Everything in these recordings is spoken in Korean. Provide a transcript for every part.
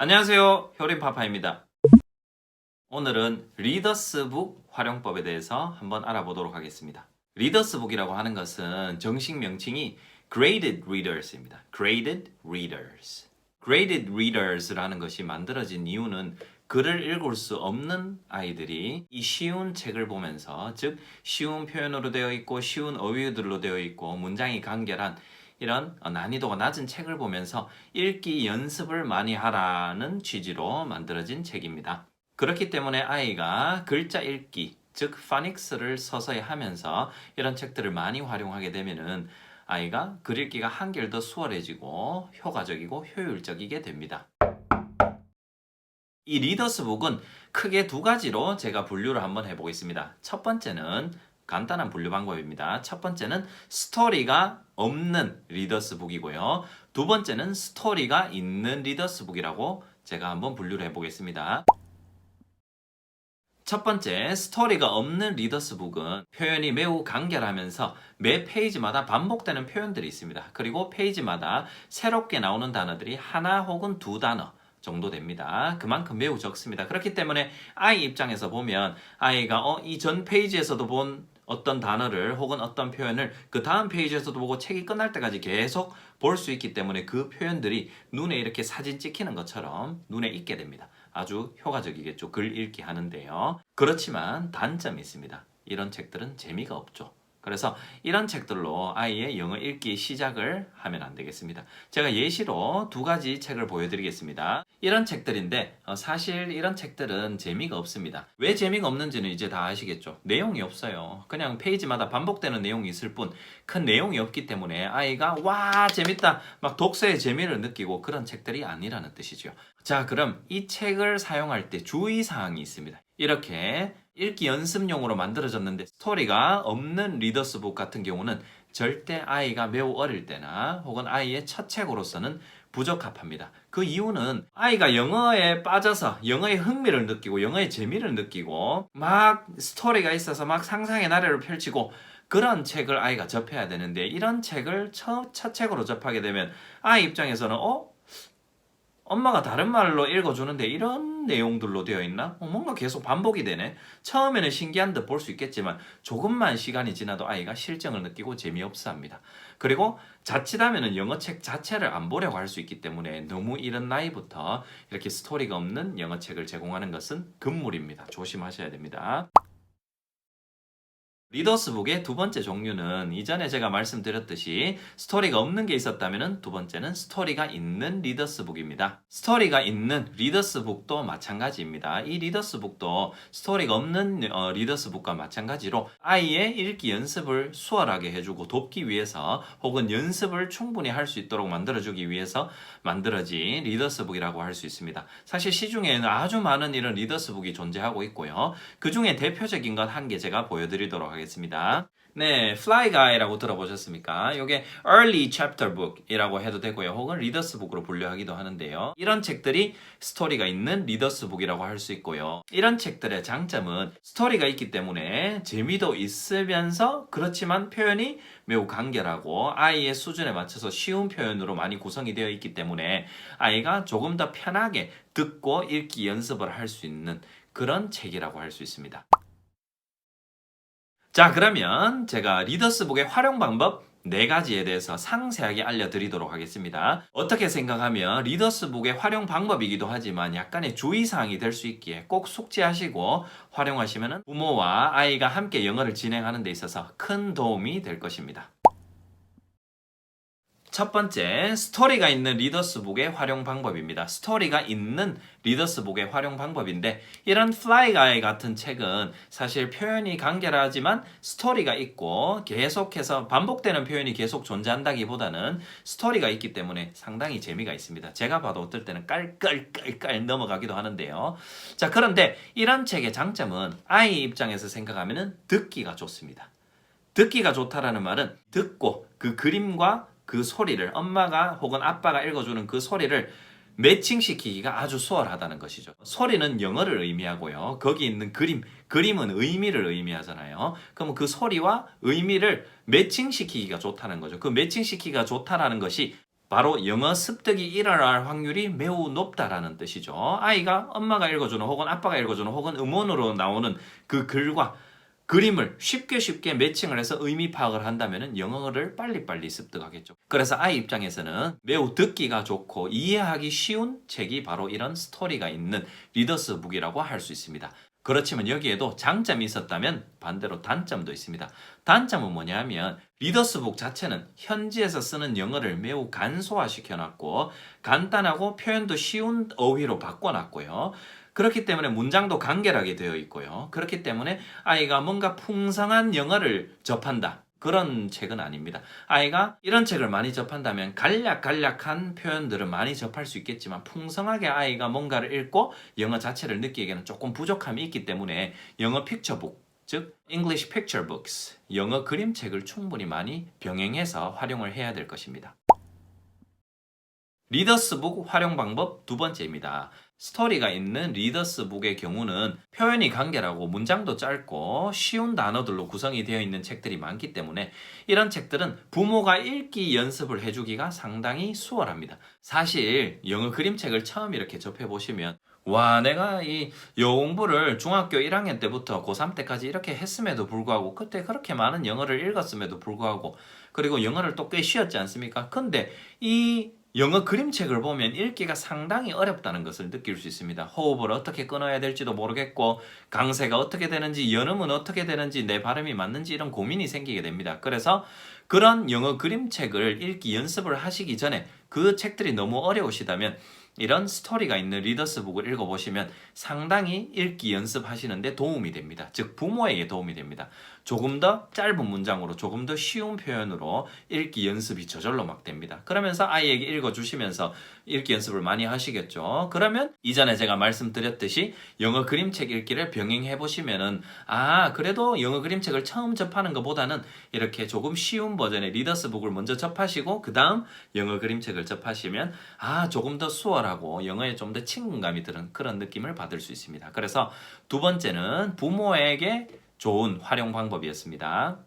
안녕하세요. 효림파파입니다. 오늘은 리더스북 활용법에 대해서 한번 알아보도록 하겠습니다. 리더스북이라고 하는 것은 정식 명칭이 Graded Readers입니다. Graded Readers. Graded Readers라는 것이 만들어진 이유는 글을 읽을 수 없는 아이들이 이 쉬운 책을 보면서, 즉 쉬운 표현으로 되어 있고 쉬운 어휘들로 되어 있고 문장이 간결한 이런 난이도가 낮은 책을 보면서 읽기 연습을 많이 하라는 취지로 만들어진 책입니다. 그렇기 때문에 아이가 글자 읽기, 즉 파닉스를 서서히 하면서 이런 책들을 많이 활용하게 되면은 아이가 글 읽기가 한결 더 수월해지고 효과적이고 효율적이게 됩니다. 이 리더스북은 크게 두 가지로 제가 분류를 한번 해보겠습니다. 첫 번째는 간단한 분류 방법입니다. 첫 번째는 스토리가 없는 리더스북이고요. 두 번째는 스토리가 있는 리더스북이라고 제가 한번 분류를 해보겠습니다. 첫 번째, 스토리가 없는 리더스북은 표현이 매우 간결하면서 매 페이지마다 반복되는 표현들이 있습니다. 그리고 페이지마다 새롭게 나오는 단어들이 하나 혹은 두 단어 정도 됩니다. 그만큼 매우 적습니다. 그렇기 때문에 아이 입장에서 보면 아이가 이 전 페이지에서도 본 어떤 단어를 혹은 어떤 표현을 그 다음 페이지에서도 보고 책이 끝날 때까지 계속 볼 수 있기 때문에 그 표현들이 눈에 이렇게 사진 찍히는 것처럼 눈에 익게 됩니다. 아주 효과적이겠죠. 글 읽기 하는데요. 그렇지만 단점이 있습니다. 이런 책들은 재미가 없죠. 그래서 이런 책들로 아이의 영어 읽기 시작을 하면 안 되겠습니다. 제가 예시로 두 가지 책을 보여드리겠습니다. 이런 책들인데 사실 이런 책들은 재미가 없습니다. 왜 재미가 없는지는 이제 다 아시겠죠. 내용이 없어요. 그냥 페이지마다 반복되는 내용이 있을 뿐 큰 내용이 없기 때문에 아이가 와 재밌다 막 독서의 재미를 느끼고 그런 책들이 아니라는 뜻이죠. 자, 그럼 이 책을 사용할 때 주의사항이 있습니다. 이렇게 읽기 연습용으로 만들어졌는데 스토리가 없는 리더스북 같은 경우는 절대 아이가 매우 어릴 때나 혹은 아이의 첫 책으로서는 부적합합니다. 그 이유는 아이가 영어에 빠져서 영어의 흥미를 느끼고 영어의 재미를 느끼고 막 스토리가 있어서 막 상상의 나래를 펼치고 그런 책을 아이가 접해야 되는데 이런 책을 첫 책으로 접하게 되면 아이 입장에서는 엄마가 다른 말로 읽어주는데 이런 내용들로 되어 있나? 뭔가 계속 반복이 되네. 처음에는 신기한 듯 볼 수 있겠지만 조금만 시간이 지나도 아이가 실증을 느끼고 재미없어 합니다. 그리고 자칫하면 영어책 자체를 안 보려고 할 수 있기 때문에 너무 이른 나이부터 이렇게 스토리가 없는 영어책을 제공하는 것은 금물입니다. 조심하셔야 됩니다. 리더스북의 두 번째 종류는 이전에 제가 말씀드렸듯이 스토리가 없는 게 있었다면 두 번째는 스토리가 있는 리더스북입니다. 스토리가 있는 리더스북도 마찬가지입니다. 이 리더스북도 스토리가 없는 리더스북과 마찬가지로 아이의 읽기 연습을 수월하게 해주고 돕기 위해서 혹은 연습을 충분히 할 수 있도록 만들어주기 위해서 만들어진 리더스북이라고 할 수 있습니다. 사실 시중에는 아주 많은 이런 리더스북이 존재하고 있고요. 그 중에 대표적인 것 한 개 제가 보여드리도록 하겠습니다. 네, Fly Guy라고 들어보셨습니까? 이게 Early Chapter Book이라고 해도 되고요. 혹은 리더스북으로 분류하기도 하는데요. 이런 책들이 스토리가 있는 리더스북이라고 할 수 있고요. 이런 책들의 장점은 스토리가 있기 때문에 재미도 있으면서 그렇지만 표현이 매우 간결하고 아이의 수준에 맞춰서 쉬운 표현으로 많이 구성이 되어 있기 때문에 아이가 조금 더 편하게 듣고 읽기 연습을 할 수 있는 그런 책이라고 할 수 있습니다. 자, 그러면 제가 리더스북의 활용 방법 4가지에 대해서 상세하게 알려드리도록 하겠습니다. 어떻게 생각하면 리더스북의 활용 방법이기도 하지만 약간의 주의사항이 될 수 있기에 꼭 숙지하시고 활용하시면 부모와 아이가 함께 영어를 진행하는 데 있어서 큰 도움이 될 것입니다. 첫 번째, 스토리가 있는 리더스북의 활용 방법입니다. 스토리가 있는 리더스북의 활용 방법인데 이런 Fly Guy 같은 책은 사실 표현이 간결하지만 스토리가 있고 계속해서 반복되는 표현이 계속 존재한다기보다는 스토리가 있기 때문에 상당히 재미가 있습니다. 제가 봐도 어떨 때는 깔깔깔깔 넘어가기도 하는데요. 자, 그런데 이런 책의 장점은 아이 입장에서 생각하면 듣기가 좋습니다. 듣기가 좋다라는 말은 듣고 그 그림과 그 소리를 엄마가 혹은 아빠가 읽어주는 그 소리를 매칭시키기가 아주 수월하다는 것이죠. 소리는 영어를 의미하고요. 거기 있는 그림은 의미를 의미하잖아요. 그럼 그 소리와 의미를 매칭시키기가 좋다는 거죠. 그 매칭시키기가 좋다라는 것이 바로 영어 습득이 일어날 확률이 매우 높다라는 뜻이죠. 아이가 엄마가 읽어주는 혹은 아빠가 읽어주는 혹은 음원으로 나오는 그 글과 그림을 쉽게 매칭을 해서 의미 파악을 한다면 영어를 빨리빨리 습득하겠죠. 그래서 아이 입장에서는 매우 듣기가 좋고 이해하기 쉬운 책이 바로 이런 스토리가 있는 리더스 북이라고 할 수 있습니다. 그렇지만 여기에도 장점이 있었다면 반대로 단점도 있습니다. 단점은 뭐냐면 리더스북 자체는 현지에서 쓰는 영어를 매우 간소화시켜놨고 간단하고 표현도 쉬운 어휘로 바꿔놨고요. 그렇기 때문에 문장도 간결하게 되어 있고요. 그렇기 때문에 아이가 뭔가 풍성한 영어를 접한다. 그런 책은 아닙니다. 아이가 이런 책을 많이 접한다면 간략한 표현들을 많이 접할 수 있겠지만 풍성하게 아이가 뭔가를 읽고 영어 자체를 느끼기에는 조금 부족함이 있기 때문에 영어 픽처북, 즉 English Picture Books, 영어 그림책을 충분히 많이 병행해서 활용을 해야 될 것입니다. 리더스북 활용 방법 두 번째입니다. 스토리가 있는 리더스북의 경우는 표현이 간결하고 문장도 짧고 쉬운 단어들로 구성이 되어 있는 책들이 많기 때문에 이런 책들은 부모가 읽기 연습을 해주기가 상당히 수월합니다. 사실 영어 그림책을 처음 이렇게 접해보시면 와, 내가 이 영어 공부를 중학교 1학년 때부터 고3 때까지 이렇게 했음에도 불구하고 그때 그렇게 많은 영어를 읽었음에도 불구하고 그리고 영어를 또 꽤 쉬었지 않습니까? 근데 이 영어 그림책을 보면 읽기가 상당히 어렵다는 것을 느낄 수 있습니다. 호흡을 어떻게 끊어야 될지도 모르겠고 강세가 어떻게 되는지 연음은 어떻게 되는지 내 발음이 맞는지 이런 고민이 생기게 됩니다. 그래서 그런 영어 그림책을 읽기 연습을 하시기 전에 그 책들이 너무 어려우시다면 이런 스토리가 있는 리더스북을 읽어보시면 상당히 읽기 연습하시는데 도움이 됩니다. 즉 부모에게 도움이 됩니다. 조금 더 짧은 문장으로 조금 더 쉬운 표현으로 읽기 연습이 저절로 막 됩니다. 그러면서 아이에게 읽어주시면서 읽기 연습을 많이 하시겠죠. 그러면 이전에 제가 말씀드렸듯이 영어 그림책 읽기를 병행해 보시면은 그래도 영어 그림책을 처음 접하는 것보다는 이렇게 조금 쉬운 버전의 리더스북을 먼저 접하시고 그 다음 영어 그림책을 접하시면 조금 더 수월하고 영어에 좀 더 친근감이 드는 그런 느낌을 받을 수 있습니다. 그래서 두 번째는 부모에게 좋은 활용 방법이었습니다.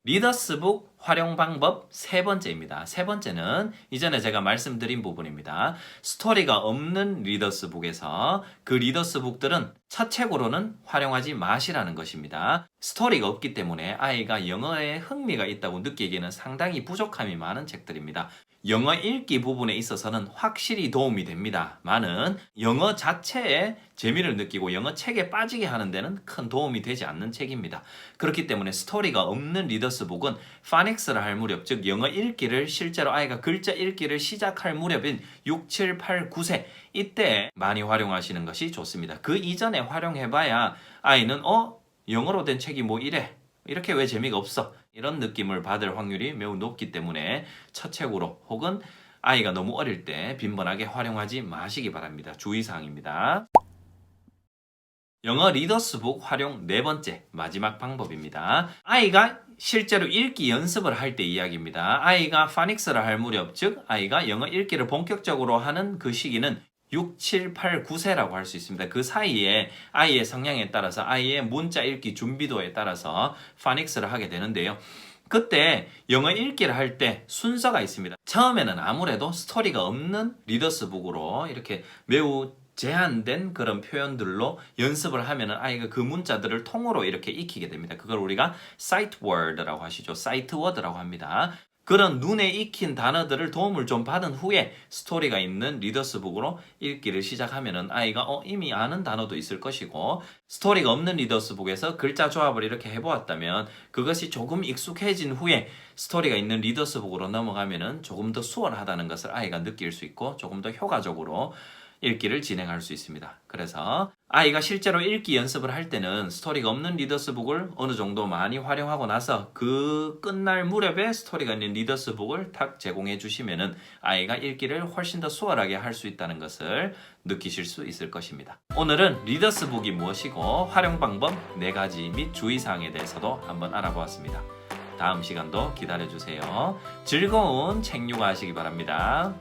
리더스북 활용 방법 세 번째입니다. 세 번째는 이전에 제가 말씀드린 부분입니다. 스토리가 없는 리더스북에서 그 리더스북들은 첫 책으로는 활용하지 마시라는 것입니다. 스토리가 없기 때문에 아이가 영어에 흥미가 있다고 느끼기에는 상당히 부족함이 많은 책들입니다. 영어 읽기 부분에 있어서는 확실히 도움이 됩니다만은 영어 자체에 재미를 느끼고 영어 책에 빠지게 하는 데는 큰 도움이 되지 않는 책입니다. 그렇기 때문에 스토리가 없는 리더스북은 파닉스를 할 무렵, 즉 영어 읽기를 실제로 아이가 글자 읽기를 시작할 무렵인 6, 7, 8, 9세 이때 많이 활용하시는 것이 좋습니다. 그 이전에 활용해봐야 아이는 영어로 된 책이 뭐 이렇게 왜 재미가 없어? 이런 느낌을 받을 확률이 매우 높기 때문에 첫 책으로 혹은 아이가 너무 어릴 때 빈번하게 활용하지 마시기 바랍니다. 주의사항입니다. 영어 리더스북 활용 네 번째 마지막 방법입니다. 아이가 실제로 읽기 연습을 할 때 이야기입니다. 아이가 파닉스를 할 무렵, 즉 아이가 영어 읽기를 본격적으로 하는 그 시기는 6, 7, 8, 9세라고 할 수 있습니다. 그 사이에 아이의 성향에 따라서 아이의 문자 읽기 준비도에 따라서 파닉스를 하게 되는데요. 그때 영어 읽기를 할 때 순서가 있습니다. 처음에는 아무래도 스토리가 없는 리더스북으로 이렇게 매우 제한된 그런 표현들로 연습을 하면은 아이가 그 문자들을 통으로 이렇게 익히게 됩니다. 그걸 우리가 sight word라고 하시죠. sight word라고 합니다. 그런 눈에 익힌 단어들을 도움을 좀 받은 후에 스토리가 있는 리더스북으로 읽기를 시작하면은 아이가 이미 아는 단어도 있을 것이고 스토리가 없는 리더스북에서 글자 조합을 이렇게 해보았다면 그것이 조금 익숙해진 후에 스토리가 있는 리더스북으로 넘어가면은 조금 더 수월하다는 것을 아이가 느낄 수 있고 조금 더 효과적으로 읽기를 진행할 수 있습니다. 그래서 아이가 실제로 읽기 연습을 할 때는 스토리가 없는 리더스북을 어느 정도 많이 활용하고 나서 그 끝날 무렵에 스토리가 있는 리더스북을 탁 제공해 주시면은 아이가 읽기를 훨씬 더 수월하게 할 수 있다는 것을 느끼실 수 있을 것입니다. 오늘은 리더스북이 무엇이고 활용 방법 4가지 및 주의사항에 대해서도 한번 알아보았습니다. 다음 시간도 기다려주세요. 즐거운 책 육아 하시기 바랍니다.